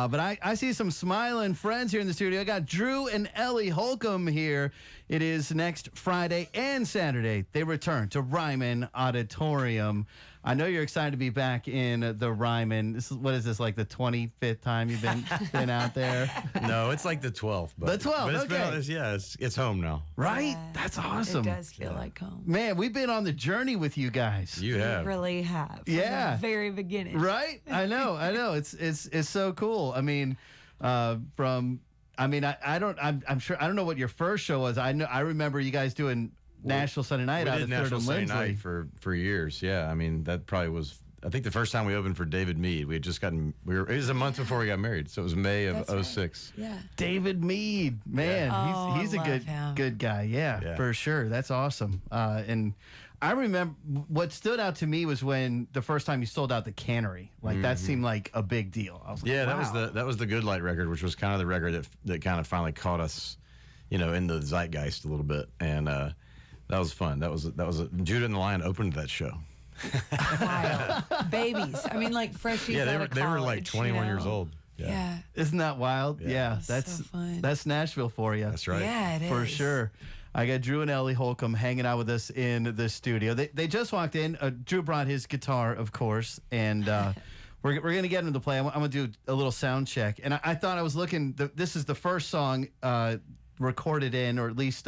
But I see some smiling friends here in the studio. I got Drew and Ellie Holcomb here. It is next Friday and Saturday. They return to Ryman Auditorium. I know you're excited to be back in the Ryman. What is this, like the 25th time you've been out there? No, it's like the 12th. The 12th, but okay. It's home now. Right? Yeah, That's awesome. It does feel like home. Man, we've been on the journey with you guys. You have. We really have. From Yeah. the very beginning. Right? I know. It's so cool. I mean, I'm sure, I don't know what your first show was. I remember you guys doing Nashville Sunday Night out We at did Third Nashville and Sunday Lindsley. Night for years. Yeah, I mean that probably was. I think the first time we opened for David Mead, we had just gotten. It was a month before we got married, so it was May of That's right. 06. Yeah. David Mead, man, Yeah. he's a I love him. good guy. Yeah, for sure. That's awesome. And I remember what stood out to me was when the first time you sold out the Cannery. Like that seemed like a big deal. I was like, Yeah, wow. that was the Good Light record, which was kind of the record that kind of finally caught us, in the zeitgeist a little bit, and that was fun. That was Judah and the Lion opened that show. Wild. Babies. I mean, like freshies Yeah, out of they were like college, 21 years old. Yeah. Isn't that wild? Yeah, that's so fun. that's Nashville for you. That's right. Yeah, it is. For sure. I got Drew and Ellie Holcomb hanging out with us in the studio. They just walked in. Drew brought his guitar, of course, and we're going to get him to play. I'm going to do a little sound check. And I thought I was looking, this is the first song recorded in, or at least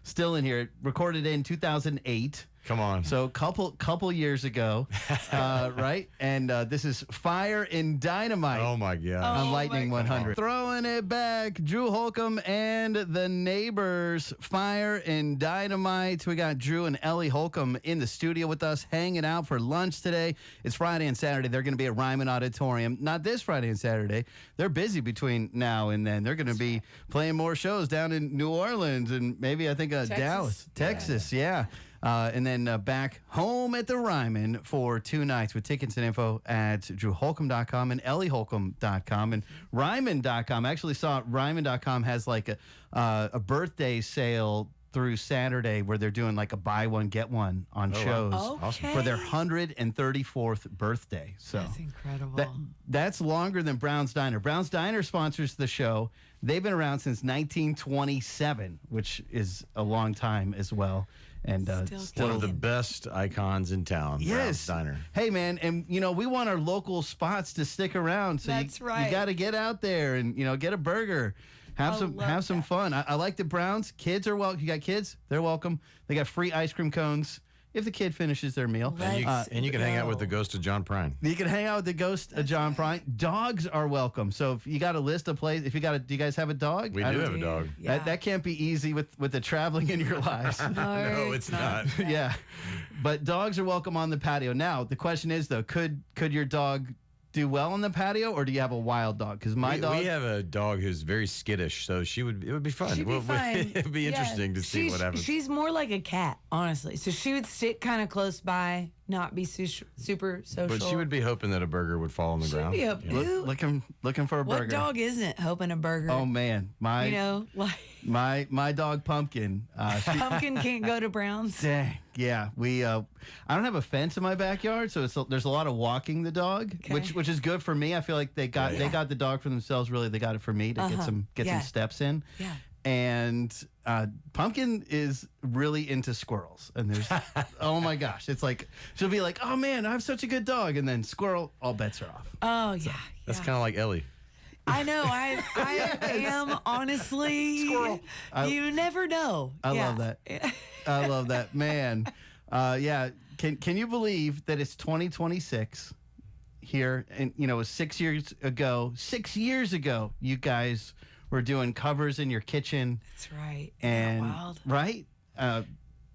still in here, recorded in 2008. Come on. So couple years ago, right? And this is Fire and Dynamite. Oh my God. On Oh, Lightning my 100. Throwing it back, Drew Holcomb and the Neighbors, Fire and Dynamite. We got Drew and Ellie Holcomb in the studio with us, hanging out for lunch today. It's Friday and Saturday. They're going to be at Ryman Auditorium. Not this Friday and Saturday. They're busy between now and then. They're going to be playing more shows down in New Orleans and maybe, I think, Dallas, Texas. Yeah. And then back home at the Ryman for 2 nights with tickets and info at drewholcomb.com and ellieholcomb.com and ryman.com. I actually saw ryman.com has like a birthday sale through Saturday where they're doing like a buy one, get one on shows Okay. for their 134th birthday. So That's incredible. that's longer than Brown's Diner. Brown's Diner sponsors the show. They've been around since 1927, which is a long time as well. And Still One of the best icons in town. Yes. Brown's Diner. Hey, man, and, we want our local spots to stick around. So That's you right. got to get out there and, get a burger. Have some fun. I like the Browns. Kids are welcome. You got kids? They're welcome. They got free ice cream cones if the kid finishes their meal. And you can hang out with the ghost of John Prine. You can hang out with the ghost of John Prine. Dogs are welcome. So if you got a list of places, do you guys have a dog? We do have a dog. Yeah. That can't be easy with the traveling in your lives. No, it's not. Yeah. But dogs are welcome on the patio. Now, the question is, though, could your dog do well on the patio, or do you have a wild dog? Because We have a dog who's very skittish, so it would be fun. She'd be fine. It would be interesting to see what happens. She's more like a cat, honestly. So she would sit kind of close by, not be super social. But she would be hoping that a burger would fall on the ground. Be looking for a what burger. dog isn't hoping a burger? Oh man, my dog Pumpkin. Pumpkin can't go to Brown's. Dang, yeah. I don't have a fence in my backyard, so there's a lot of walking the dog, which is good for me. I feel like they got the dog for themselves. Really, they got it for me to get some steps in. Yeah. And Pumpkin is really into squirrels, and there's oh my gosh, it's like she'll be like, oh man, I have such a good dog, and then squirrel, all bets are off. Oh yeah. That's kind of like Ellie. I know. I am honestly. Squirrel. You never know. I love that. I love that, man. Yeah. Can you believe that it's 2026 here? And it was 6 years ago. 6 years ago, you guys were doing covers in your kitchen. That's right. And wild. Right?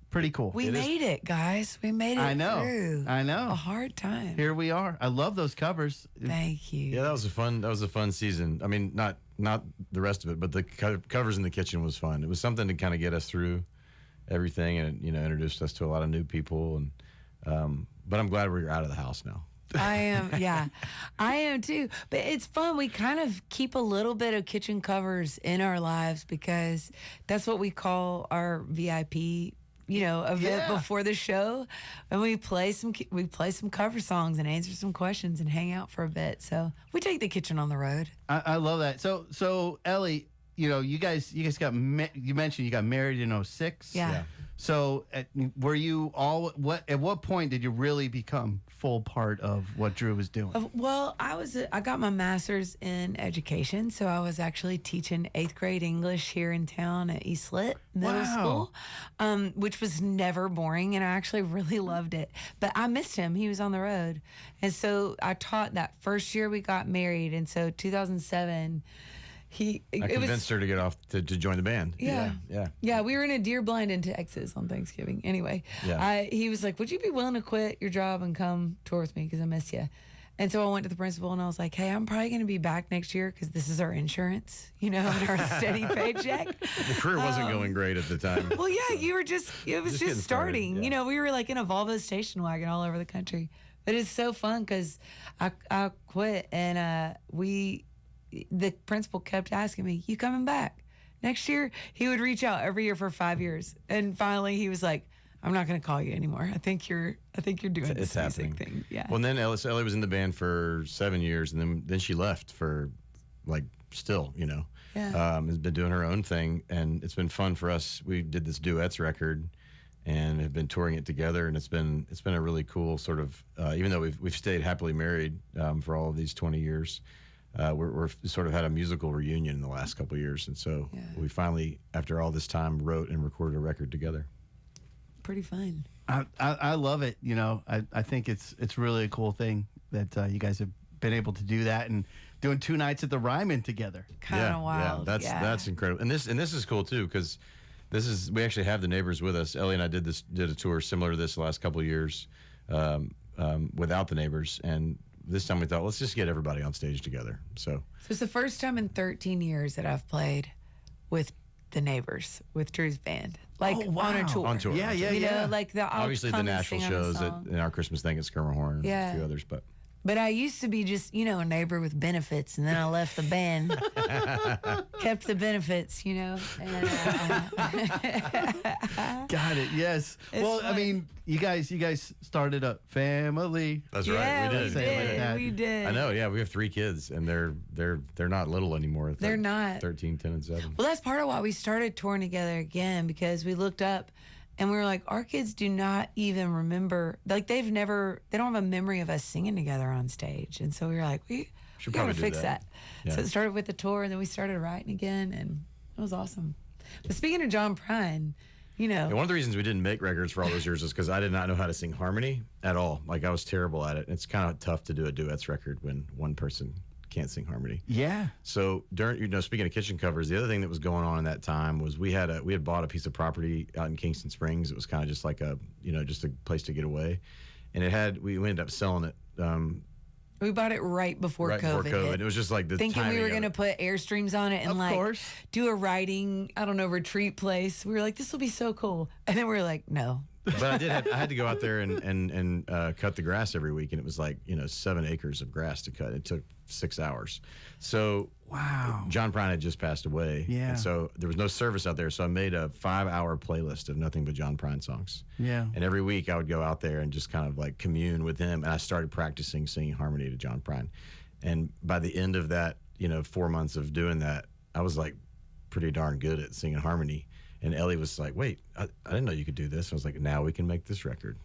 Pretty cool. We made it, guys. We made it. I know. Through I know. a hard time. Here we are. I love those covers. Thank you. Yeah, that was a fun season. I mean, not the rest of it, but the covers in the kitchen was fun. It was something to kind of get us through everything, and introduced us to a lot of new people. And but I'm glad we're out of the house now. I am, yeah. I am too. But it's fun. We kind of keep a little bit of kitchen covers in our lives because that's what we call our VIP, of it before the show, and we play some cover songs and answer some questions and hang out for a bit. So we take the kitchen on the road. I love that. So Ellie, you guys got you mentioned you got married in 06. Yeah. So were you all at what point did you really become full part of what Drew was doing? Well, I got my master's in education, so I was actually teaching 8th grade English here in town at East Lit Middle School, which was never boring, and I actually really loved it. But I missed him; he was on the road, and so I taught that first year we got married, and so 2007. I convinced her to get off to join the band. Yeah. We were in a deer blind in Texas on Thanksgiving. Anyway, he was like, "Would you be willing to quit your job and come tour with me because I miss you?" And so I went to the principal and I was like, "Hey, I'm probably going to be back next year because this is our insurance, and our steady paycheck." The career wasn't going great at the time. Well, yeah, it was just starting. Yeah. We were like in a Volvo station wagon all over the country, but it's so fun because I quit and the principal kept asking me, "You coming back next year?" He would reach out every year for 5 years, and finally he was like, "I'm not going to call you anymore. I think you're doing this music thing." Yeah. Well, and then Ellie was in the band for 7 years, and then she left for still, Yeah. Has been doing her own thing, and it's been fun for us. We did this duets record, and have been touring it together, and it's been a really cool sort of. Even though we've stayed happily married for all of these 20 years. We're sort of had a musical reunion in the last couple of years, and so we finally, after all this time, wrote and recorded a record together. Pretty fun. I love it. I think it's really a cool thing that you guys have been able to do that and doing 2 nights at the Ryman together. Kind of wild. Yeah, that's incredible, and this is cool too because we actually have the neighbors with us. Ellie and I did a tour similar to this the last couple of years without the neighbors, and this time we thought, let's just get everybody on stage together. So it's the first time in 13 years that I've played with the neighbors, with Drew's band, on a tour. On tour. Yeah. Obviously the Nashville shows and our Christmas thing at Skirmerhorn and a few others, But I used to be just, a neighbor with benefits, and then I left the band, kept the benefits, And, got it. Yes. Well, fun. I mean, you guys started a family. That's right. We did. I know. Yeah, we have 3 kids, and they're not little anymore. They're not 13, 10, and 7. Well, that's part of why we started touring together again, because we looked up and we were like, our kids do not even remember, they don't have a memory of us singing together on stage. And so we were like, we gotta fix that. Yeah. So it started with the tour, and then we started writing again, and it was awesome. But speaking of John Prine, one of the reasons we didn't make records for all those years is because I did not know how to sing harmony at all. I was terrible at it. It's kind of tough to do a duets record when one person can't sing harmony. Yeah. So during, speaking of kitchen covers, the other thing that was going on in that time was we had bought a piece of property out in Kingston Springs. It was kind of just like just a place to get away, and we ended up selling it. We bought it right before COVID hit. It was just like the thinking we were going to put Airstreams on it and do a writing, retreat place. We were like, this will be so cool. And then we were like, no. But I had to go out there and cut the grass every week, and it was 7 acres of grass to cut. It took 6 hours. So wow, John Prine had just passed away, and so there was no service out there. So I made a 5-hour playlist of nothing but John Prine songs. Yeah, and every week I would go out there and just kind of commune with him, and I started practicing singing harmony to John Prine. And by the end of that, 4 months of doing that, I was pretty darn good at singing harmony. And Ellie was like, wait, I didn't know you could do this. I was like, now we can make this record.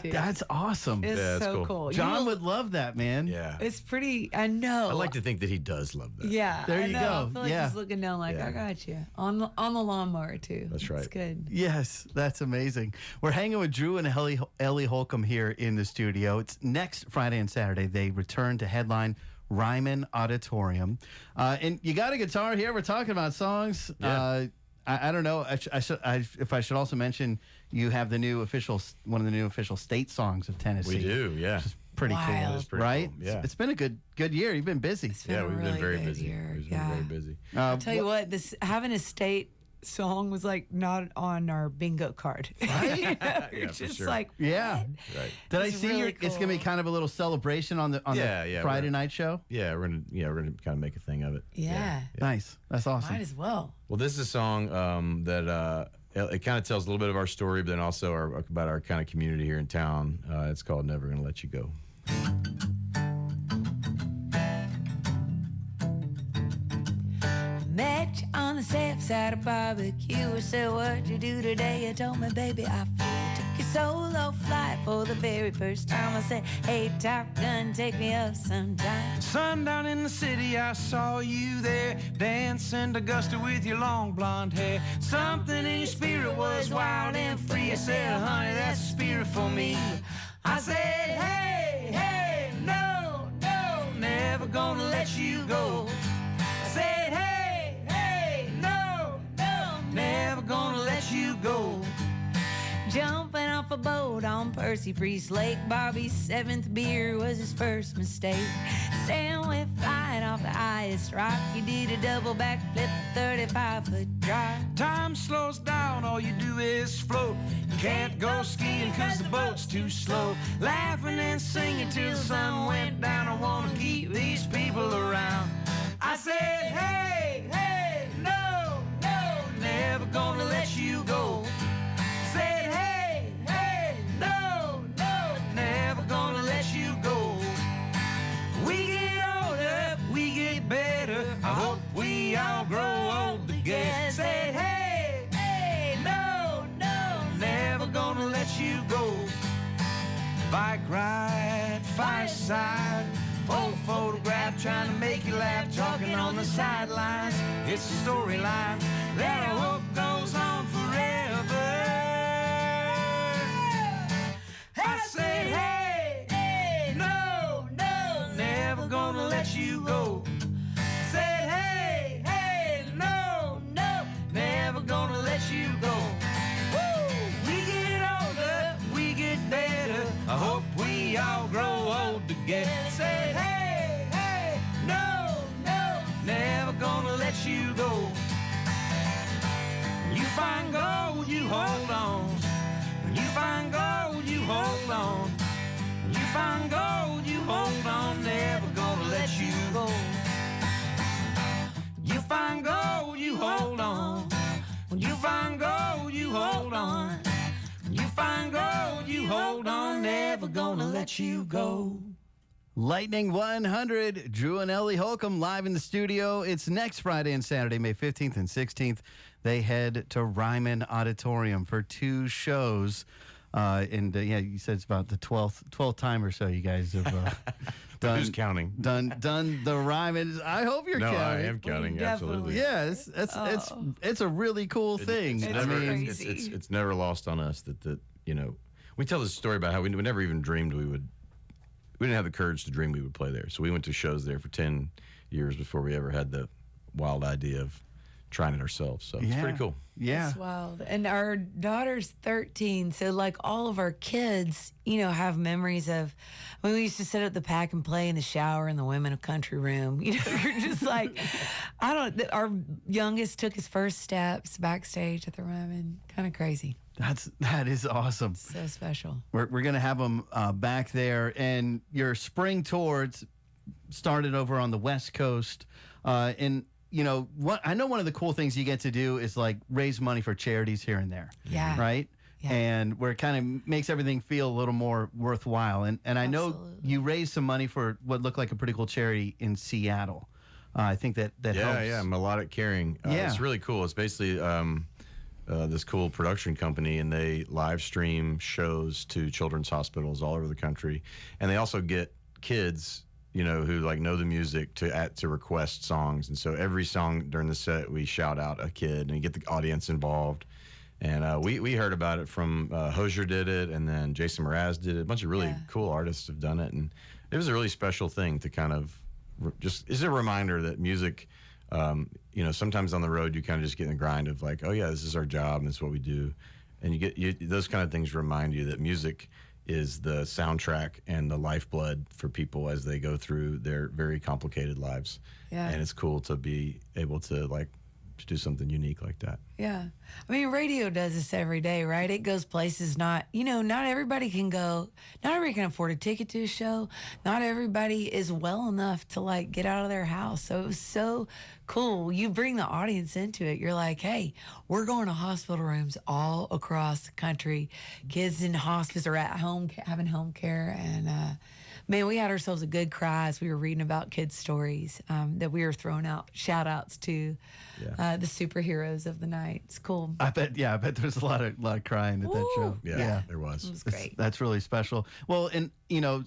That's awesome. It's so cool. John would love that, man. Yeah. It's pretty, I know. I like to think that he does love that. Yeah. There you go. I feel like he's looking down I got you. On the lawnmower, too. That's right. It's good. Yes, that's amazing. We're hanging with Drew and Ellie Holcomb here in the studio. It's next Friday and Saturday. They return to headline Ryman Auditorium. And you got a guitar here. We're talking about songs. Yeah. I don't know if I should also mention you have one of the new official state songs of Tennessee. We do, yeah. Which is pretty Wild. cool, That is pretty right? cool, yeah. It's been a good year. You've been busy. It's been a We've really been very good busy. year. We've been very busy. I'll tell you what, having a state song was not on our bingo card. Right? Yeah, for just sure. Yeah. Right. Did I It's see really it's gonna be cool. kind of a little celebration on the Friday night show? Yeah, we're gonna kind of make a thing of it. Yeah. Nice. That's awesome. Might as well. Well, this is a song that it kind of tells a little bit of our story, but then also about our kind of community here in town. It's called Never Gonna Let You Go. Met you on the steps at a barbecue. I said, what'd you do today? You told me, baby, I flew. Took your solo flight for the very first time. I said, hey, Top Gun, take me up sometime. Sundown in the city, I saw you there, dancing to Augusta with your long blonde hair. Something in your spirit was wild and free. I said, honey, that's a spirit for me. I said, hey, hey, no, no, never gonna let you go. I said, hey, never gonna let you go. Jumping off a boat on Percy Priest Lake. Bobby's 7th beer was his first mistake. Sam went flying off the highest rock. He did a double backflip, 35-foot drop. Time slows down, all you do is float. You can't go skiing cause the boat's too slow. Laughing and singing till the sun went down. I wanna keep these people around. I said, hey, hey, no, never gonna let you go. Said, hey, hey, no, never gonna let you go. We get older, we get better. I hope we all grow old together. Said, hey, hey, no, never gonna let you go. Bike ride, fireside, old photograph trying to make you laugh, talking on the sidelines. It's a storyline that I hope goes on forever. I said, hey, hey, no, never gonna let you go. I said, hey, hey, no, never gonna let you go. Woo! We get older, we get better. I hope we all grow old together. Said, hey, hey, no, never gonna let you go. When you find gold, you hold on. When you find gold, you hold on. When you find gold, you hold on. Never gonna let you go. When you find gold, you hold on. When you find gold, you hold on. When you find gold, you hold on. Never gonna let you go. Lightning 100, Drew and Ellie Holcomb live in the studio. It's next Friday and Saturday, May 15th and 16th. They head to Ryman Auditorium for 2 shows. Yeah, you said it's about the 12th time or so you guys have done. Who's counting? Done the Ryman. I hope you're counting. No, I am counting, absolutely. Yeah, it's a really cool thing. It's never lost on us that you know, we tell this story about how we never even dreamed we didn't have the courage to dream we would play there. So we went to shows there for 10 years before we ever had the wild idea of trying it ourselves. So it's pretty cool. Yeah. It's wild. And our daughter's 13. So, like, all of our kids, you know, have memories of when we used to set up the pack and play in the shower in the women of country room. You know, you're just like, our youngest took his first steps backstage at the Ryman. Kind of crazy. That is awesome. So special. We're going to have them back there. And your spring tour started over on the West Coast. And, you know, I know one of the cool things you get to do is, like, raise money for charities here and there. Yeah. Right? Yeah. And where it kind of makes everything feel a little more worthwhile. And I know Absolutely. you raised some money for what looked like a pretty cool charity in Seattle. I think that helps. Yeah, Melodic Caring. It's really cool. It's basically this cool production company, and they live stream shows to children's hospitals all over the country. And they also get kids, you know, who like know the music to request songs. And so every song during the set, we shout out a kid and get the audience involved. And we heard about it from Hosier did it, and then Jason Mraz did it. A bunch of really cool artists have done it, and it was a really special thing to kind of it's a reminder that music, you know, sometimes on the road you kind of just get in the grind of like, oh yeah, this is our job and this is what we do, and those kind of things remind you that music is the soundtrack and the lifeblood for people as they go through their very complicated lives. Yeah. And it's cool to be able to like to do something unique like that. Yeah. I mean, radio does this every day, right? It goes places not everybody can go, not everybody can afford a ticket to a show. Not everybody is well enough to like get out of their house. So it was so cool. You bring the audience into it. You're like, hey, we're going to hospital rooms all across the country. Kids in hospice or at home having home care. And, man, we had ourselves a good cry as we were reading about kids' stories that we were throwing out shout outs to the superheroes of the night. It's cool. I bet there's a lot of crying at that show. Yeah, there was. It was great. That's really special. Well, and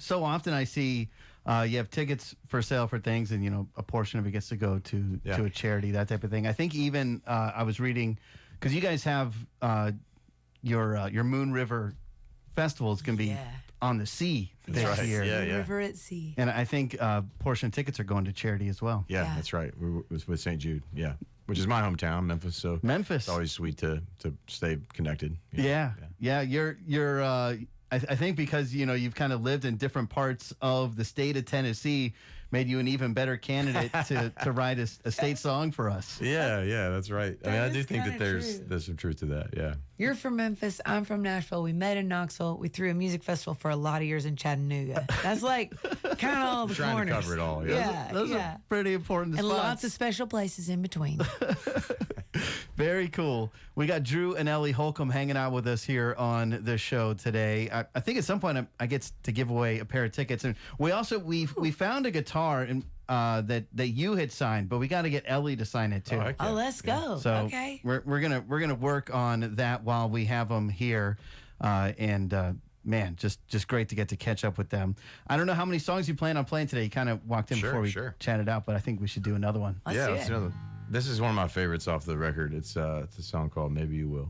so often I see you have tickets for sale for things, and a portion of it gets to go to a charity, that type of thing. I think even I was reading, because you guys have your Moon River Festival is going to be on the sea this year. Yeah. River at Sea. And I think portion of tickets are going to charity as well. Yeah, that's right. It was with St. Jude. Yeah, which is my hometown, Memphis. So it's always sweet to stay connected. Yeah. You're. I think because you've kind of lived in different parts of the state of Tennessee, made you an even better candidate to write a state song for us. Yeah, that's right. I mean, I do think that there's some truth to that. Yeah. You're from Memphis. I'm from Nashville. We met in Knoxville. We threw a music festival for a lot of years in Chattanooga. That's like kind of all the Trying corners. to cover it all. Those are pretty important and spots. lots of special places in between. Very cool. We got Drew and Ellie Holcomb hanging out with us here on the show today. I think at some point I get to give away a pair of tickets, and we found a guitar and that you had signed, but we got to get Ellie to sign it too. Oh, let's go. So okay, we're gonna work on that while we have them here, man, just great to get to catch up with them. I don't know how many songs you plan on playing today. You kind of walked in before we chatted out, but I think we should do another one. let's do let's do another. This is one of my favorites off the record. It's a song called Maybe You Will.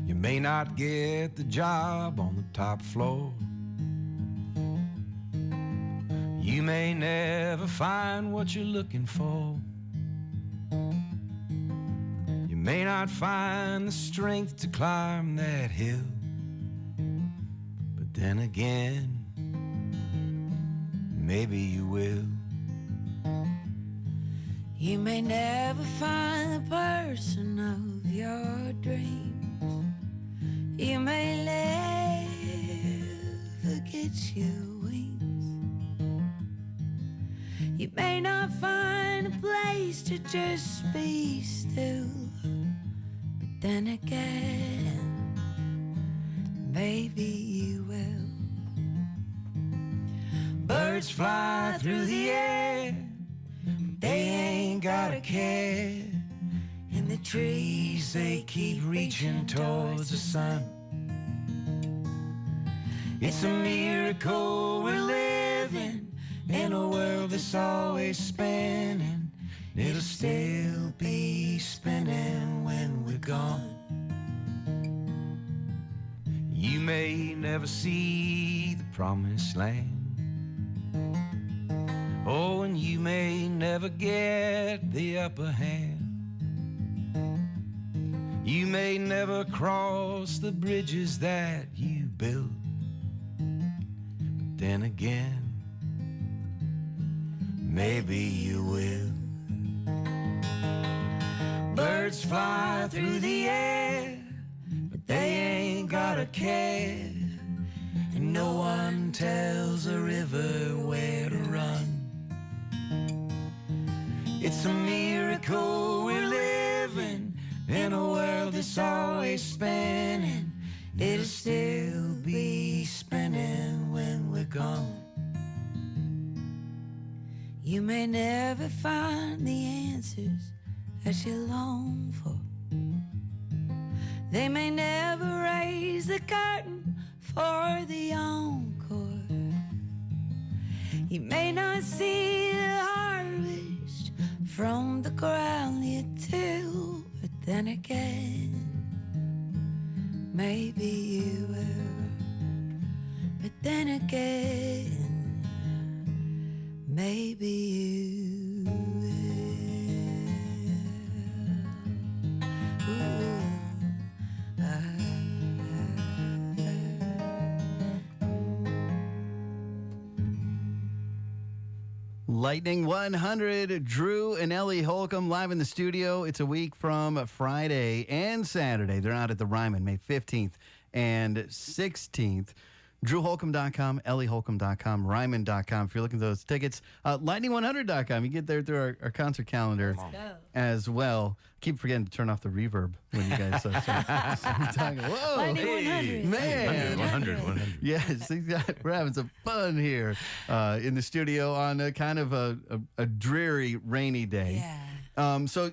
You may not get the job on the top floor. You may never find what you're looking for. You may not find the strength to climb that hill. But then again, maybe you will. You may never find the person of your dreams. You may never get your wings. You may not find a place to just be still. But then again, maybe you will. Birds fly through the air, but they ain't got a care. And the trees, they keep reaching towards the sun. It's a miracle we're living in a world that's always spinning. It'll still be spinning when we're gone. You may never see the promised land. Oh, and you may never get the upper hand. You may never cross the bridges that you built. But then again, maybe you will. Birds fly through the air, but they ain't got a care. And no one tells a river where to run. It's a miracle we're living in a world that's always spinning. It'll still be spinning when we're gone. You may never find the answers that you long for. They may never raise the curtain for the encore. You may not see the harvest from the ground you till, but then again, maybe you will. But then again, maybe you will. Ooh, ah. Lightning 100, Drew and Ellie Holcomb live in the studio. It's a week from Friday and Saturday. They're out at the Ryman, May 15th and 16th. DrewHolcomb.com, EllieHolcomb.com, Ryman.com. If you're looking at those tickets, Lightning100.com. You get there through our concert calendar as well. Keep forgetting to turn off the reverb when you guys start talking. Whoa, Lightning 100. man. 100. Yes, we're having some fun here in the studio on a kind of a dreary, rainy day. Yeah. So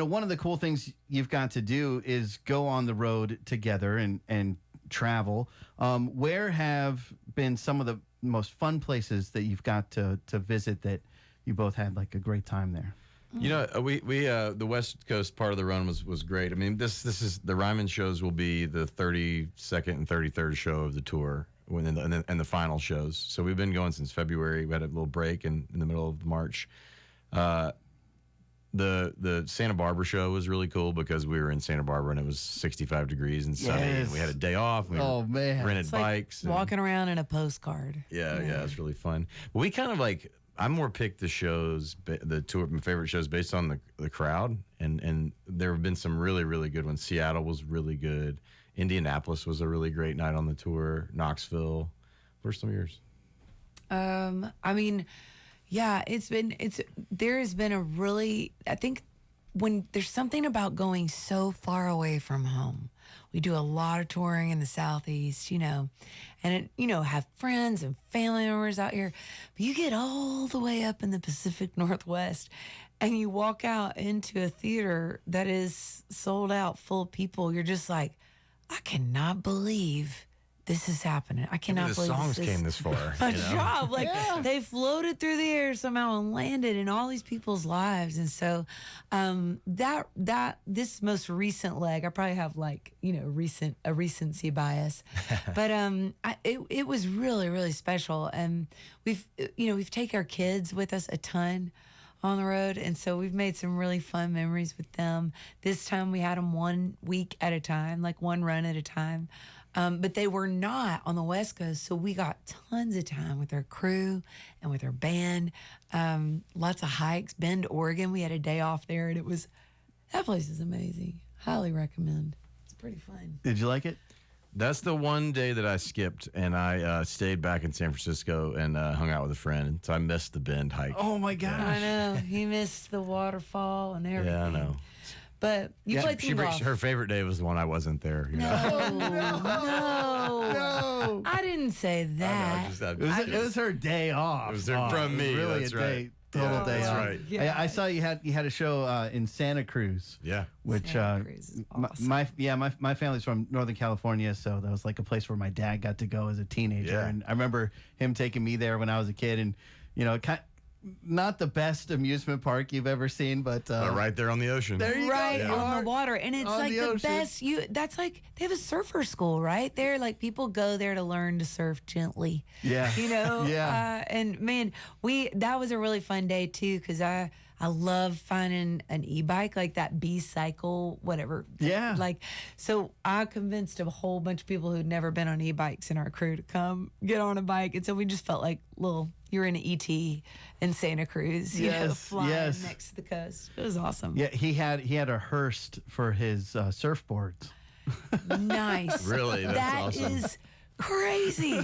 one of the cool things you've got to do is go on the road together and travel. Where have been some of the most fun places that you've got to visit that you both had like a great time there? You know, we the West Coast part of the run was great. I mean, this is the Ryman shows will be the 32nd and 33rd show of the tour, and the final shows. So we've been going since February. We had a little break in the middle of March. The Santa Barbara show was really cool because we were in Santa Barbara and it was 65 degrees and sunny. Yes. And we had a day off. And rented It's like bikes. walking around in a postcard. Yeah, it's really fun. We kind of I more picked the shows, the two of my favorite shows based on the crowd, and there have been some really, really good ones. Seattle was really good. Indianapolis was a really great night on the tour. Knoxville. Where's some of yours? I mean, yeah, there has been a really, I think when there's something about going so far away from home. We do a lot of touring in the Southeast, and have friends and family members out here. But you get all the way up in the Pacific Northwest and you walk out into a theater that is sold out, full of people. You're just like, I cannot believe this is happening. I cannot believe the songs this came this far. a job. They floated through the air somehow and landed in all these people's lives. And so this most recent leg, I probably have a recency bias, but it was really, really special. And we've taken our kids with us a ton on the road, and so we've made some really fun memories with them. This time we had them 1 week at a time, like one run at a time. But they were not on the West Coast, so we got tons of time with our crew and with our band. Lots of hikes. Bend, Oregon, we had a day off there, and that place is amazing. Highly recommend. It's pretty fun. Did you like it? That's the one day that I skipped, and I stayed back in San Francisco and hung out with a friend. So I missed the Bend hike. Oh my gosh! I know. He missed the waterfall and everything. Yeah, I know. But you played some golf. Her favorite day was the one I wasn't there. No. I didn't say that. It was her day off. It was from me. Really, that's a right. Total day that's off. right. Yeah. I saw you had a show in Santa Cruz. Yeah. Which Santa Cruz is awesome. my family's from Northern California, so that was like a place where my dad got to go as a teenager. Yeah. And I remember him taking me there when I was a kid, and not the best amusement park you've ever seen, but right there on the ocean. there you right go. on the water, and it's On like the the ocean. best. That's like they have a surfer school right there. Like people go there to learn to surf gently. Yeah. Yeah. And man, that was a really fun day too, because I love finding an e-bike, like that B-cycle, whatever. Yeah. So I convinced a whole bunch of people who'd never been on e-bikes in our crew to come get on a bike, and so we just felt like you're in an ET in Santa Cruz, flying next to the coast. It was awesome. Yeah, he had a Hearst for his surfboards. Nice. Really? That's That awesome. is crazy.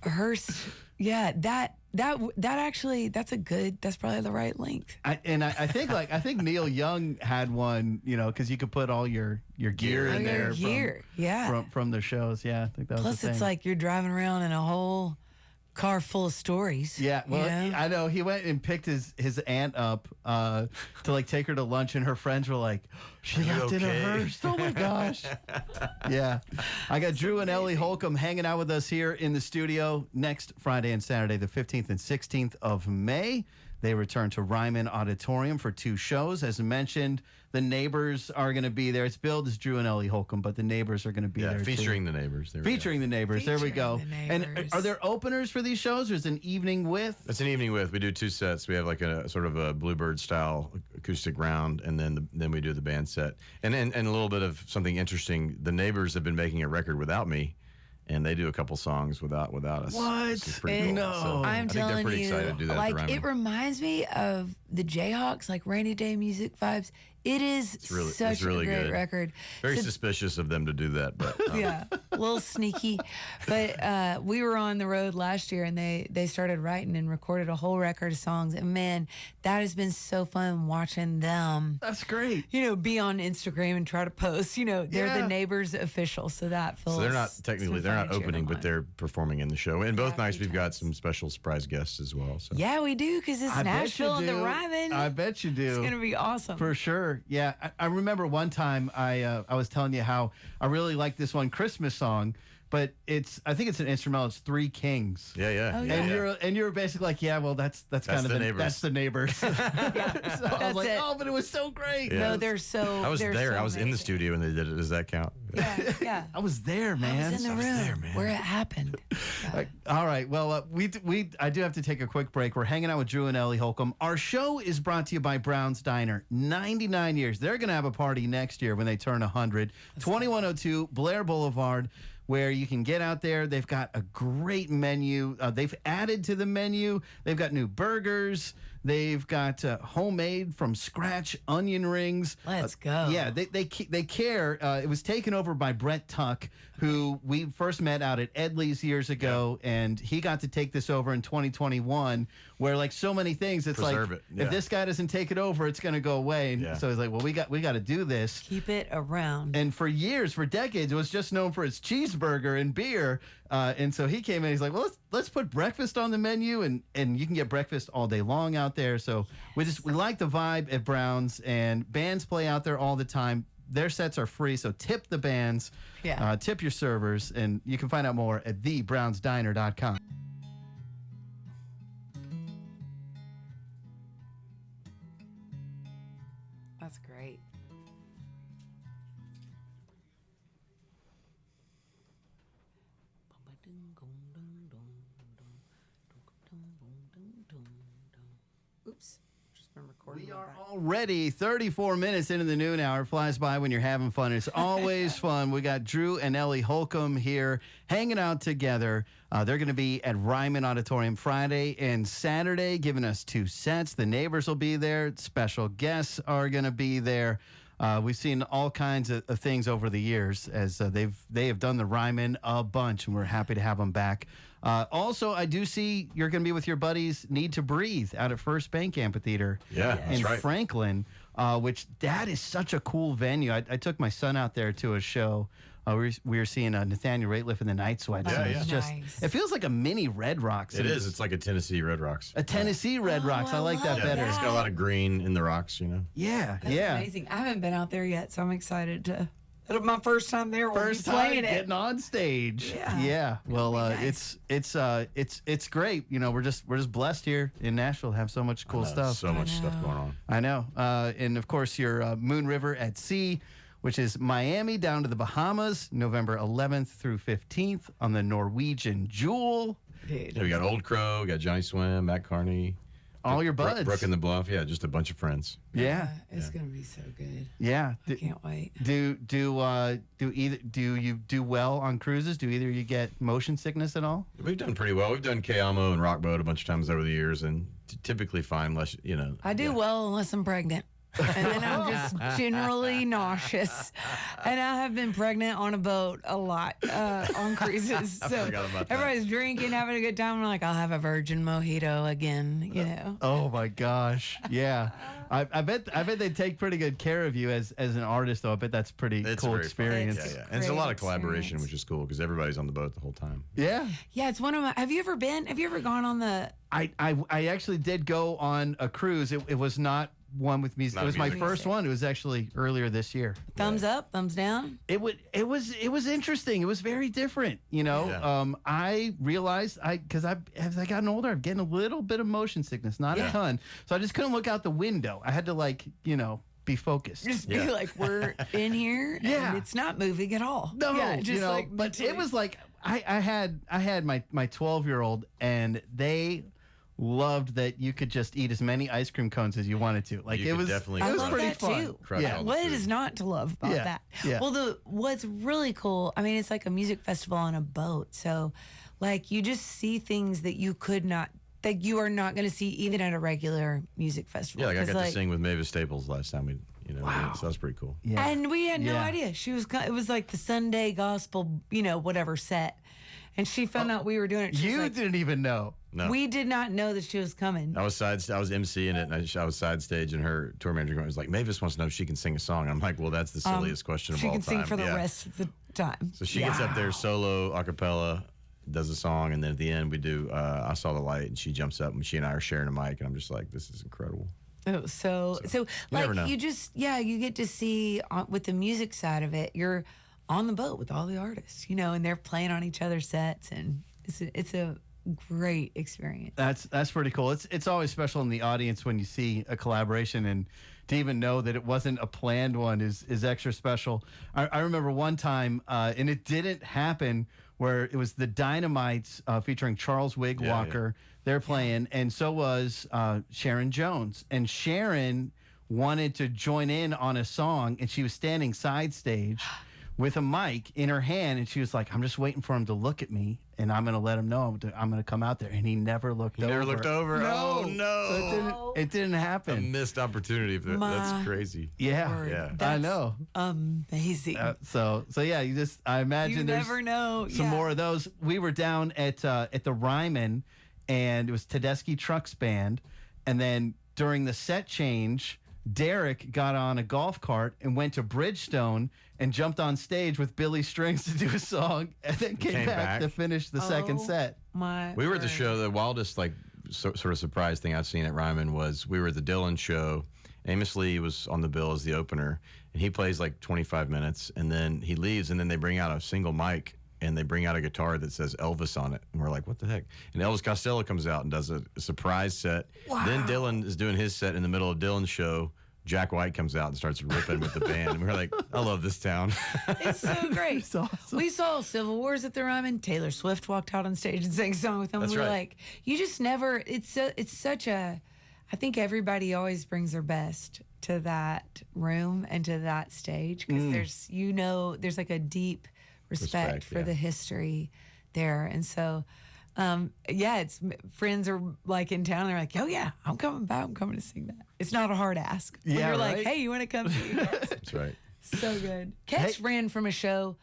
Hearst. Yeah, that's probably the right length. I think Neil Young had one, because you could put all your gear in there. From the shows. Yeah, I think that was Plus, the thing. it's like you're driving around in a whole car full of stories. Yeah, well, I know. He went and picked his aunt up to take her to lunch, and her friends were like, she left in a Hearst. Oh my gosh. Yeah. I got Drew and Ellie Holcomb hanging out with us here in the studio next Friday and Saturday, the 15th and 16th of May. They return to Ryman Auditorium for 2 shows. As mentioned, the Neighbors are going to be there. It's billed as Drew and Ellie Holcomb, but the Neighbors are going to be there featuring too. the Neighbors. Featuring the Neighbors. There we go. Featuring the And Neighbors. are there openers for these shows, or is it an evening with? It's an evening with. We do 2 sets. We have like a sort of a Bluebird style acoustic round, and then we do the band set. And a little bit of something interesting. The Neighbors have been making a record without me, and they do a couple songs without us. What? Which is pretty cool. No. So I'm I think they're telling pretty you, excited to do that. like at the it Ryman. reminds me of the Jayhawks, like Rainy Day Music vibes. It is It's such really a great good. record. Very So- suspicious of them to do that, but yeah, a little sneaky. But we were on the road last year, and they started writing and recorded a whole record of songs. And man, that has been so fun watching them. That's great. You know, be on Instagram and try to post. You know, they're Yeah. the Neighbors official, so that feels. so they're not technically they're not opening, but they're performing in the show. And both Yeah, nights a few we've got some special surprise guests as well. So Yeah, we do because it's I bet you Nashville and the do. Ryman. I bet you do. It's gonna be awesome. For sure. Yeah. I remember one time I was telling you how I really like this one Christmas song, but I think it's an instrumental. It's Three Kings. yeah. Oh, yeah. And you're basically like, yeah, well, that's kind of the Neighbors. That's the Neighbors. So I was That's like, it. oh, but it was so great. Yeah. No, they're so. I was they're there. so I was in the amazing. studio when they did it. Does that count? Yeah. I was there, man. I was in the room there, man. where it happened. All right. Well, I do have to take a quick break. We're hanging out with Drew and Ellie Holcomb. Our show is brought to you by Brown's Diner. 99 years. They're going to have a party next year when they turn 100. 2102 Blair Boulevard, where you can get out there. They've got a great menu. They've added to the menu. They've got new burgers. They've got homemade from scratch onion rings. Let's go. Yeah, they care. It was taken over by Brett Tuck, who we first met out at Edley's years ago, and he got to take this over in 2021. Where like so many things, it's Preserve like it, yeah. if this guy doesn't take it over, it's going to go away. And Yeah. so he's like, well, we got to do this. Keep it around. And for years, for decades, it was just known for its cheeseburger and beer. And so he came in. He's like, well, let's put breakfast on the menu, and you can get breakfast all day long out there. So we like the vibe at Brown's, and bands play out there all the time. Their sets are free, so tip the bands, Yeah. tip your servers, and you can find out more at thebrownsdiner.com. That's great. Oops. Just been recording. We my are back. already 34 minutes into the noon hour. It flies by when you're having fun. It's always fun. We got Drew and Ellie Holcomb here hanging out together. They're going to be at Ryman Auditorium Friday and Saturday, giving us 2 sets. The Neighbors will be there. Special guests are going to be there. We've seen all kinds of things over the years as they have done the Ryman a bunch, and we're happy to have them back. Also, I do see you're going to be with your buddies Need to Breathe out at First Bank Amphitheater Yeah, in that's right. Franklin, which that is such a cool venue. I took my son out there to a show. We were seeing Nathaniel Rateliff in the Night Sweats. Yeah, and yeah. It's just Nice. it feels like a mini Red Rocks. It is. It's like a Tennessee Red Rocks. a Tennessee Red Oh, Rocks. I I like that love better. It's got a lot of green in the rocks, you know. Yeah, That's yeah. amazing. I haven't been out there yet, so I'm excited to. It'll be my first time there. We'll First be time playing it. getting on stage. Yeah. Well, That'll be nice. it's great. You know, we're just blessed here in Nashville to have so much cool stuff. So much stuff know. going on. I know. And of course, your Moon River at Sea, which is Miami down to the Bahamas, November 11th through 15th on the Norwegian Jewel. Dude. Yeah, we got Old Crow, we got Johnny Swim, Matt Carney, All your buds. Brooke in the Bluff. Yeah, just a bunch of friends. Yeah. It's gonna be so good. Yeah. I can't wait. Do you do well on cruises? Do either of you get motion sickness at all? We've done pretty well. We've done Kayamo and Rockboat a bunch of times over the years, and typically fine, unless you know. I do well unless I'm pregnant. And then I'm just generally nauseous. And I have been pregnant on a boat a lot on cruises. So forgot about that. everybody's drinking, having a good time. I'm like, I'll have a virgin mojito again, you know. Oh my gosh. Yeah. I bet they take pretty good care of you as an artist though. I bet that's pretty It's cool very fun. experience. Yeah, yeah. And there's a lot of Great collaboration, experience. which is cool because everybody's on the boat the whole time. Yeah. Yeah, it's one of my. Have you ever gone on the. I actually did go on a cruise. It was not one with music. Not It was my music. first one. It was actually earlier this year. Thumbs up, thumbs down? It was interesting. It was very different, you know. Yeah. I realized as I gotten older, I'm getting a little bit of motion sickness, not a ton. So I just couldn't look out the window. I had to be focused. Just be Yeah. like, we're in here Yeah. and it's not moving at all. No, yeah, just like but it was like I had my 12-year-old and they loved that you could just eat as many ice cream cones as you wanted to. Like You it could was definitely I it was love pretty that fun. too. Crush all the What food. is not to love about Yeah, that? yeah. Well, what's really cool, I mean, it's like a music festival on a boat. So, like, you just see things that you are not going to see even at a regular music festival. Yeah, like I 'Cause, got to sing with Mavis Staples last time Wow. so that was pretty cool. Yeah. And we had no Yeah. idea. It was like the Sunday gospel, whatever set. And she found out we were doing it. She was You like, didn't even know. No. we did not know that she was coming. I was emceeing it, and I was side stage, and her tour manager was like, Mavis wants to know if she can sing a song. I'm like, well, that's the silliest question of She all can time. sing for the Yeah. rest of the time. So she gets up there solo, a cappella, does a song, and then at the end we do I Saw the Light, and she jumps up, and she and I are sharing a mic, and I'm just like, this is incredible. Oh, so never know. like you get to see with the music side of it, you're on the boat with all the artists, and they're playing on each other's sets, and it's a great experience. That's pretty cool. It's always special in the audience when you see a collaboration, and to even know that it wasn't a planned one is extra special. I remember one time, and it didn't happen, where it was the Dynamites featuring Charles Wigwalker. They're playing, and so was Sharon Jones. And Sharon wanted to join in on a song, and she was standing side stage with a mic in her hand, and she was like, I'm just waiting for him to look at me, and I'm going to let him know I'm going to come out there. And he never looked over. Never looked over. No. Oh, no. So it didn't A happen. missed opportunity. That's crazy. Yeah, Word. Yeah. I That's know. amazing. So yeah, I imagine you there's never know. some more of those. We were down at the Ryman, and it was Tedeschi Trucks Band, and then during the set change, Derek got on a golf cart and went to Bridgestone and jumped on stage with Billy Strings to do a song, and then came back to finish the second set. We were at the show. The wildest, sort of surprise thing I've seen at Ryman was we were at the Dylan show. Amos Lee was on the bill as the opener, and he plays like 25 minutes, and then he leaves, and then they bring out a single mic, and they bring out a guitar that says Elvis on it, and we're like, what the heck? And Elvis Costello comes out and does a surprise set. Wow. Then Dylan is doing his set in the middle of Dylan's show. Jack White comes out and starts ripping with the band, and we're like, I love this town. It's so great. It's awesome. We saw Civil Wars at the Ryman. Taylor Swift walked out on stage and sang a song with them. That's We were right. like, you just never. It's such a. I think everybody always brings their best to that room and to that stage because there's like a deep respect for the history there, and so. It's friends are like in town. They're like, oh yeah, I'm coming back. I'm coming to sing that. It's not a hard ask. When Yeah, you're right? like, hey, you want to come sing? That's right. So good. Catch ran from a show.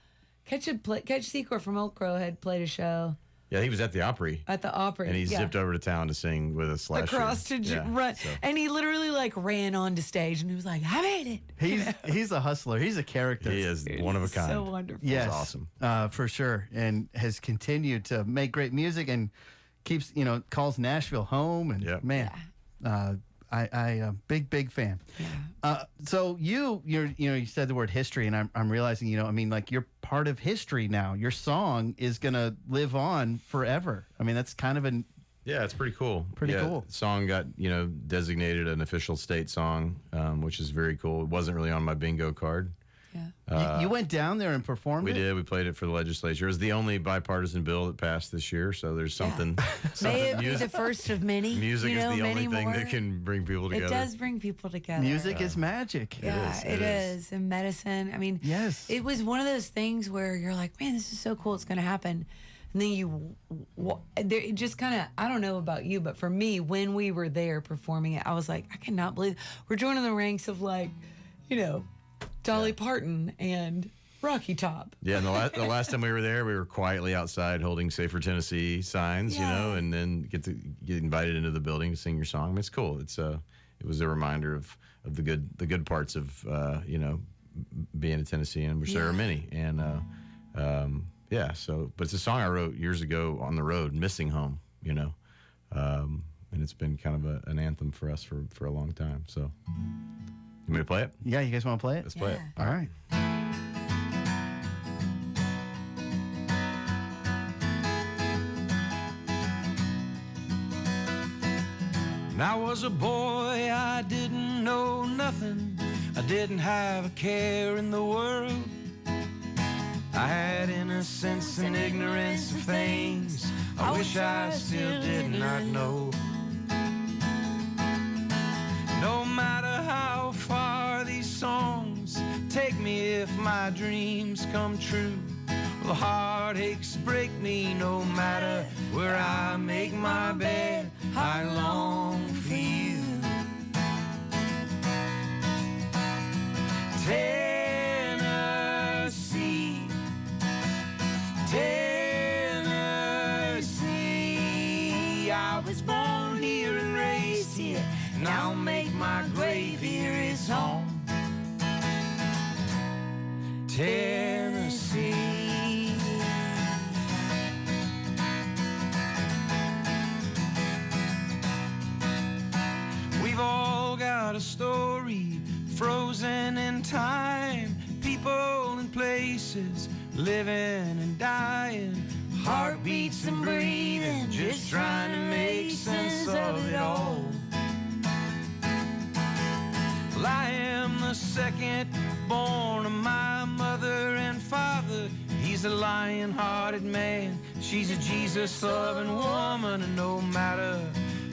Catch Secor from Oak Crow had played a show Yeah, he was at the Opry, at the Opry. and he zipped over to town to sing with us last year. across to run, so. and he literally like ran onto stage and he was like, I made it. He's a hustler. He's a character. He is one of a kind. So wonderful. Yes, awesome. for sure, and has continued to make great music and keeps calls Nashville home. And Yep. man, I big fan. Yeah. So you said the word history, and I'm realizing you're part of history now. Your song is gonna live on forever. I mean, that's kind of an Yeah, it's pretty cool. Pretty cool. The song got, designated an official state song, which is very cool. It wasn't really on my bingo card. Yeah. you went down there and performed. We did. We played it for the legislature. It was the only bipartisan bill that passed this year. So there's something. May it be music the first of many. music is the many only thing more. that can bring people together. It does bring people together. Music is magic. Yeah, It is. And medicine. I mean, Yes. it was one of those things where you're like, man, this is so cool. It's going to happen. And then it just kind of, I don't know about you, but for me, when we were there performing it, I was like, I cannot believe we're joining the ranks of Dolly Parton and Rocky Top. Yeah, and the last time we were there, we were quietly outside holding "Safer Tennessee" signs, Yeah. and then get invited into the building to sing your song. I mean, it's cool. It was a reminder of the good parts of being a Tennessean, which there are many. And but it's a song I wrote years ago on the road, missing home. And it's been kind of an anthem for us for a long time. So, you want me to play it? Yeah, you guys want to play it? Let's play it. All right. When I was a boy, I didn't know nothing. I didn't have a care in the world. I had innocence and ignorance of things I wish I still did not know. No matter how far these songs take me, if my dreams come true, well, heartaches break me. No matter where I make my bed, I long for you. Tennessee, Tennessee, I was born here and raised here, and I'll make my grave here is home. Tennessee. We've all got a story frozen in time, people and places living and dying, heartbeats and breathing, just trying to make sense of it all. Well, I am the second born of my mother and father. He's a lion-hearted man, she's a Jesus-loving woman, and no matter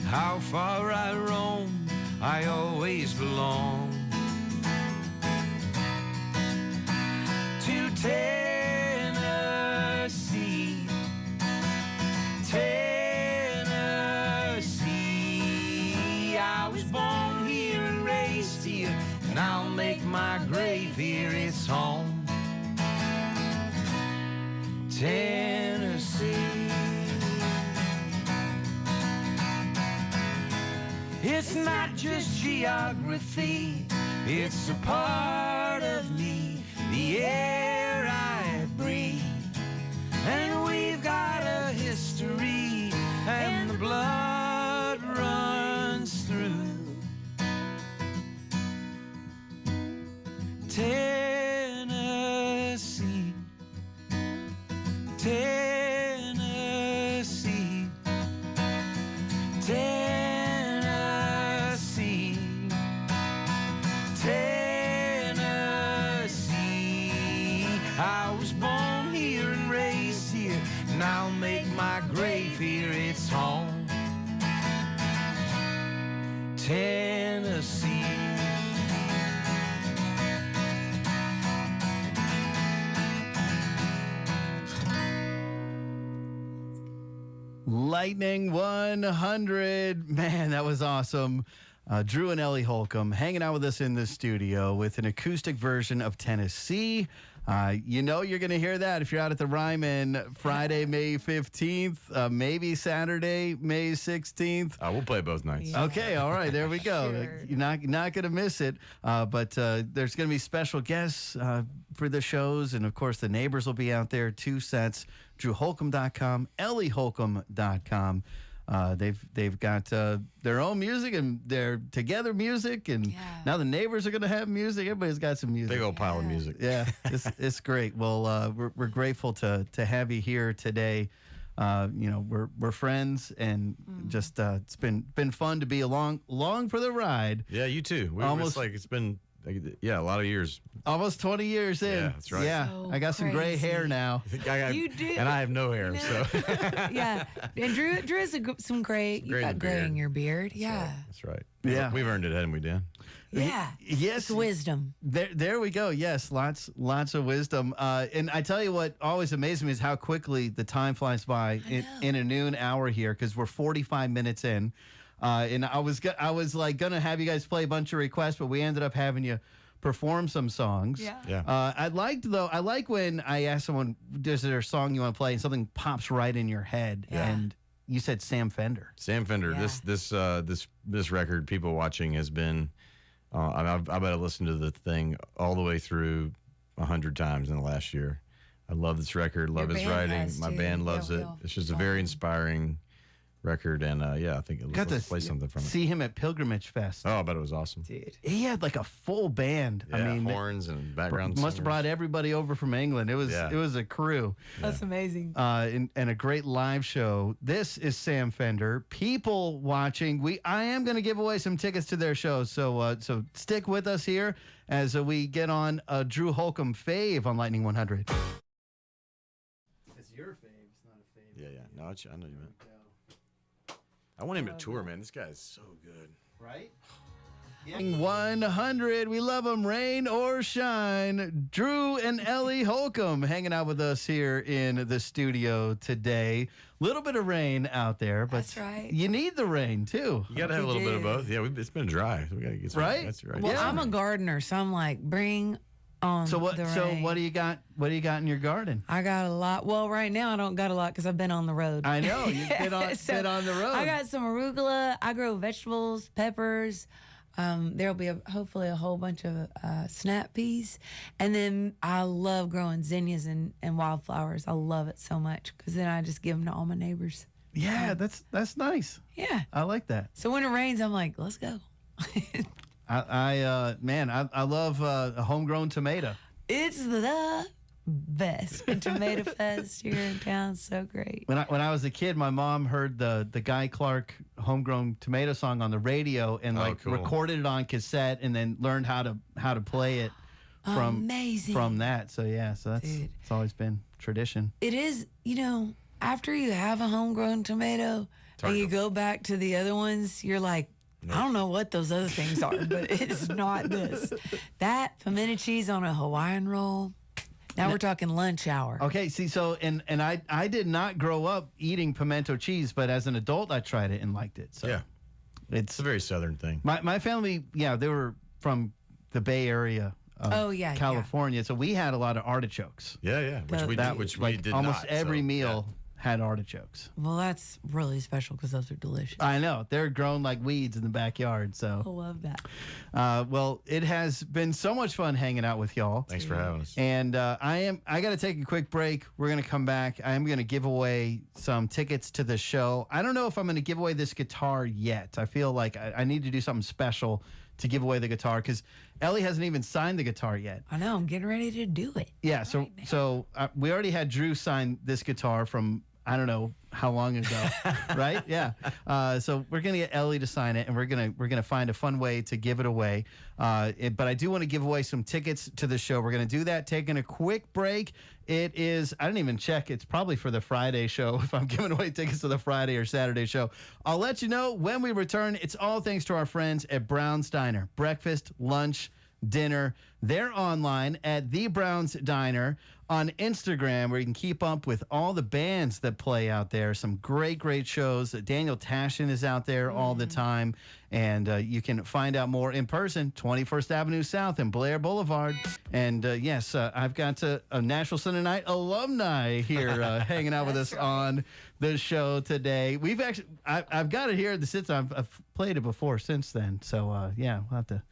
how far I roam, I always belong to Tennessee, Tennessee. I was born here and raised here, and I'll make my grave here its home. Tennessee. It's not just geography, it's a part of me, the air I breathe. And we've got a history, and the blood runs through. Tennessee, Tennessee, Tennessee, Tennessee. I was born here and raised here, and I'll make my grave here its home. Tennessee. Lightning 100. Man, that was awesome. Drew and Ellie Holcomb hanging out with us in the studio with an acoustic version of Tennessee. You know you're going to hear that if you're out at the Ryman Friday, May 15th, maybe Saturday, May 16th. We'll play both nights. Yeah. Okay, all right, there we go. Sure. You're not going to miss it. But there's going to be special guests for the shows, and of course the neighbors will be out there. 2 sets. DrewHolcomb.com, EllieHolcomb.com. They've got their own music and their together music, and now the neighbors are going to have music. Everybody's got some music. Big old pile of music. Yeah, it's great. Well, we're grateful to have you here today. You know, we're friends, and just it's been fun to be along for the ride. Yeah, you too. Almost- it's been a lot of years. Almost 20 years in. Yeah, that's right. Yeah, So I got some gray crazy. hair now. You do. And I have no hair, so Yeah, and Drew has some gray. You gray in got the gray beard. in your beard. Yeah, that's right. Yeah. We've earned it, haven't we, Dan? yeah. Yes. It's wisdom. There we go. Yes, lots of wisdom. And I tell you what always amazes me is how quickly the time flies by in a noon hour here, because we're 45 minutes in. And I was like gonna have you guys play a bunch of requests, but we ended up having you perform some songs. Yeah. I like when I ask someone, is there a song you want to play, and something pops right in your head. Yeah. And you said Sam Fender. Sam Fender. Yeah. This record, people watching, has been. I bet I listened to the thing all the way through 100 times in the last year. I love this record. Love Your his band writing. has My too. band loves Yeah, it. we all It's just a love very it. inspiring record, and I think Got to let's play something from it. see him at Pilgrimage Fest. Oh, I bet it was awesome. Dude. He had like a full band. Yeah, I mean, horns and background. must have singers. brought everybody over from England. It was Yeah. it was a crew, That's amazing. and a great live show. This is Sam Fender. People watching, I am going to give away some tickets to their show. So stick with us here as we get on Drew Holcomb fave on Lightning 100. It's your fave. It's not a fave. Yeah. No, I know you meant. I want him to tour, man. This guy is so good. Right? 100. We love them, rain or shine. Drew and Ellie Holcomb hanging out with us here in the studio today. Little bit of rain out there, but That's right. you need the rain too. You got to have a little bit of both. Yeah, it's been dry. So we got to get some. Right? That's right. Well, Yeah. I'm a gardener, so I'm like, bring on So what? the So rain. what do you got? What do you got in your garden? I got a lot. Well, right now I don't got a lot because I've been on the road. I know you've been on, So, been on the road. I got some arugula. I grow vegetables, peppers. There'll be hopefully a whole bunch of snap peas. And then I love growing zinnias and wildflowers. I love it so much because then I just give them to all my neighbors. Yeah, that's nice. Yeah. I like that. So when it rains, I'm like, let's go. I love a homegrown tomato. It's the best. And Tomato Fest here in town, so great. When I was a kid, my mom heard the Guy Clark homegrown tomato song on the radio and cool. recorded it on cassette and then learned how to play it Amazing. from that. So yeah, so Dude. it's always been tradition. It is, after you have a homegrown tomato and you go back to the other ones, you're like, I don't know what those other things are, but it's not this. That pimento cheese on a Hawaiian roll. Now we're talking lunch hour. Okay, see, so and I did not grow up eating pimento cheese, but as an adult, I tried it and liked it. So Yeah. it's It's a very southern thing. my family. Yeah, they were from the Bay Area. Of Oh, yeah, California. So we had a lot of artichokes. Yeah. Which we did almost not. every so, meal had artichokes. Well, that's really special because those are delicious. I know they're grown like weeds in the backyard. I So, love that. well, it has been so much fun hanging out with y'all. Thanks for having us. And I got to take a quick break. We're going to come back. I am going to give away some tickets to the show. I don't know if I'm going to give away this guitar yet. I feel like I need to do something special to give away the guitar because Ellie hasn't even signed the guitar yet. I know. I'm getting ready to do it. Yeah, so we already had Drew sign this guitar from I don't know how long ago, right? Yeah. So we're gonna get Ellie to sign it, and we're gonna find a fun way to give it away. But I do want to give away some tickets to the show. We're gonna do that. Taking a quick break. It is. I didn't even check. It's probably for the Friday show. If I'm giving away tickets to the Friday or Saturday show, I'll let you know when we return. It's all thanks to our friends at Brown's Diner. Breakfast, lunch, dinner. They're online at The Brown's Diner on Instagram, where you can keep up with all the bands that play out there. Some great shows. Daniel Tashin is out there all the time. And you can find out more in person, 21st Avenue South and Blair Boulevard. And yes, I've got a Nashville Sunday Night alumni here hanging out with us on the show today. We've actually, I've got it here at the sit. I've played it before since then. So yeah, we'll have to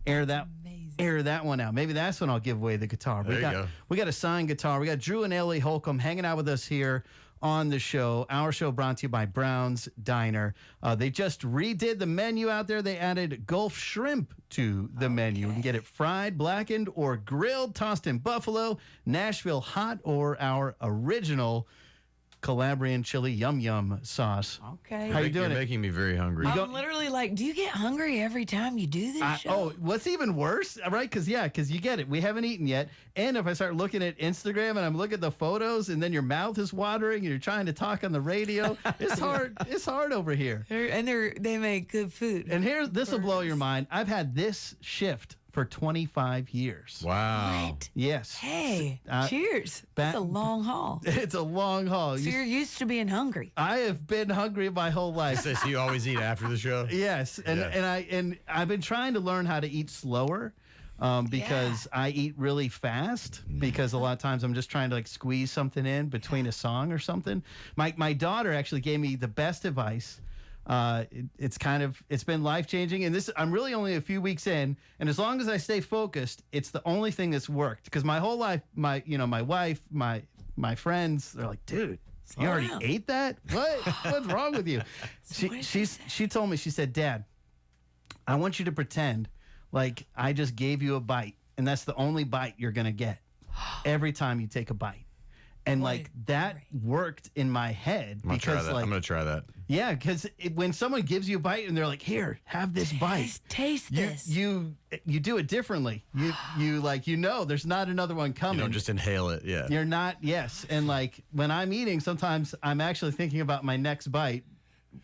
air that one out. Maybe that's when I'll give away the guitar. There you go. We got a signed guitar. We got Drew and Ellie Holcomb hanging out with us here on the show. Our show brought to you by Brown's Diner. They just redid the menu out there. They added Gulf shrimp to the menu. You can get it fried, blackened, or grilled, tossed in buffalo, Nashville hot, or our original Calabrian chili yum sauce. Okay. How you doing? You're making me very hungry. I'm literally like, do you get hungry every time you do this show? Oh, what's even worse, right? Because you get it. We haven't eaten yet. And if I start looking at Instagram and I'm looking at the photos and then your mouth is watering and you're trying to talk on the radio, it's hard. It's hard over here. They make good food. And this will blow your mind. I've had this shift for 25 years. Wow. What? Yes. Hey, cheers. Back- It's a long haul. It's a long haul. So you're used to being hungry. I have been hungry my whole life. So you always eat after the show? Yes, and I've been trying to learn how to eat slower, because I eat really fast. Because a lot of times I'm just trying to like squeeze something in between a song or something. My daughter actually gave me the best advice. It's been life changing, and I'm really only a few weeks in, and as long as I stay focused, it's the only thing that's worked. Because my whole life, my wife, my friends, they're like, dude. You already ate that? What's wrong with you? She told me, she said, Dad, I want you to pretend like I just gave you a bite, and that's the only bite you're gonna get every time you take a bite. And that worked in my head because I'm gonna try that. Yeah, because when someone gives you a bite and they're like, "Here, have this bite," taste this. You do it differently. You there's not another one coming. You don't just inhale it. Yeah. You're not. Yes, and like when I'm eating, sometimes I'm actually thinking about my next bite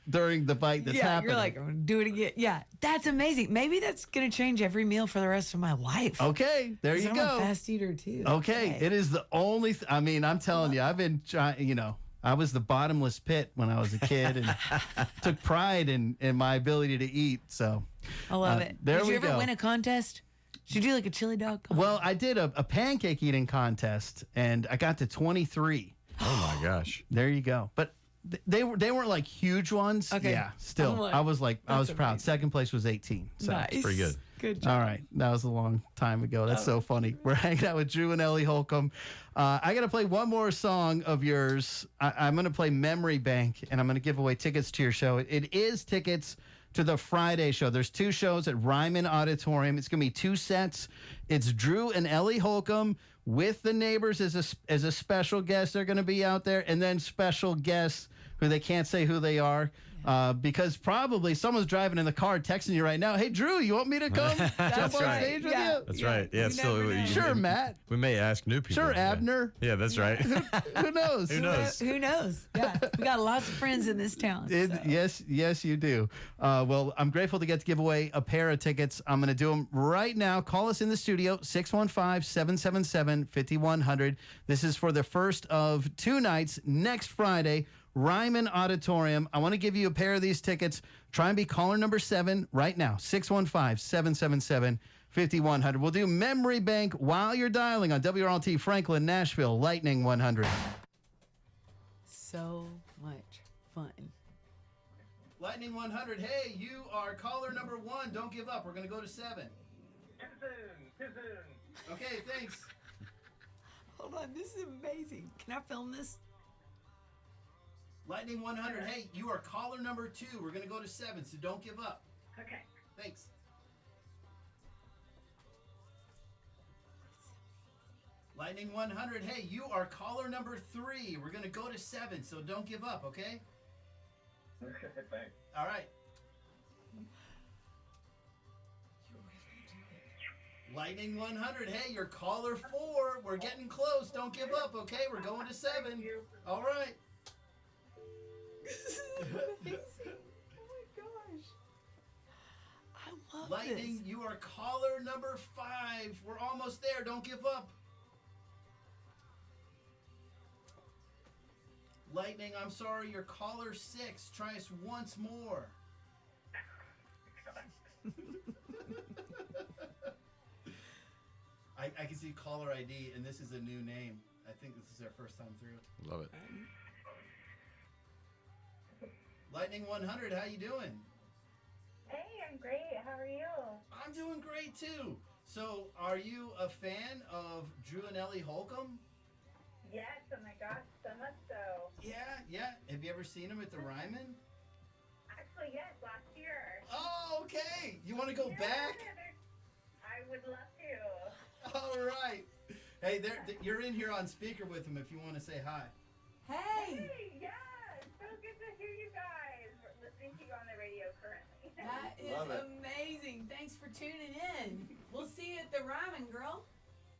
during the bite that's happening. You're like, I'm gonna do it again. Yeah, that's amazing. Maybe that's gonna change every meal for the rest of my life. Okay, there you I'm go. a fast eater too. Okay, it is the only. I mean, I'm telling you, I've been trying. You know, I was the bottomless pit when I was a kid, and took pride in my ability to eat. So I love it. There Did we you ever go. win a contest? Did you do like a chili dog contest? Well, I did a pancake eating contest, and I got to 23. Oh my gosh. There you go. But they weren't like huge ones. Okay. Yeah, still. I'm like, I was that's proud. amazing. Second place was 18. So. Nice. pretty good. Good job. All right. That was a long time ago. That's so funny. We're hanging out with Drew and Ellie Holcomb. I got to play one more song of yours. I'm going to play Memory Bank, and I'm going to give away tickets to your show. It is tickets to the Friday show. There's 2 shows at Ryman Auditorium. It's going to be 2 sets. It's Drew and Ellie Holcomb with the Neighbors as a special guest. They're going to be out there, and then special guests who they can't say who they are. Because probably someone's driving in the car texting you right now. Hey, Drew, you want me to come jump on stage with you? That's right. Yeah, you it's still. never know. Sure, Matt. We may ask new people. Sure, Yeah. Abner. Yeah, that's right. Who knows? Who knows? Who knows? Yeah, we got lots of friends in this town. So. Yes, you do. Well, I'm grateful to get to give away a pair of tickets. I'm going to do them right now. Call us in the studio, 615-777-5100. This is for the first of 2 nights next Friday, Ryman Auditorium. I want to give you a pair of these tickets. Try and be caller number 7 right now, 615-777-5100. We'll do Memory Bank while you're dialing on WRLT Franklin, Nashville, Lightning 100. So much fun. Lightning 100, hey, you are caller number 1. Don't give up. We're going to go to 7. Okay, thanks. Hold on, this is amazing. Can I film this? Lightning 100, hey, you are caller number 2. We're going to go to 7, so don't give up. Okay. Thanks. Lightning 100, hey, you are caller number 3. We're going to go to 7, so don't give up, okay? Okay, thanks. All right. Lightning 100, hey, you're caller 4. We're getting close. Don't give up, okay? We're going to 7. All right. This is amazing. Oh my gosh. I love Lightning, this. you are caller number 5. We're almost there. Don't give up. Lightning, I'm sorry, you're caller 6. Try us once more. I can see caller ID, and this is a new name. I think this is our first time through. Love it. Lightning 100, how you doing? Hey, I'm great. How are you? I'm doing great too. So, are you a fan of Drew and Ellie Holcomb? Yes, oh my gosh, so much so. Yeah. Have you ever seen them at the Ryman? Actually, yes, last year. Oh, okay. You want to go back? I would love to. All right. Hey, you're in here on speaker with them if you want to say hi. Hey, Hey, yeah, it's so good to hear you guys. We're listening to you on the radio currently. that is Love it. amazing. Thanks for tuning in. We'll see you at the Ryman, girl.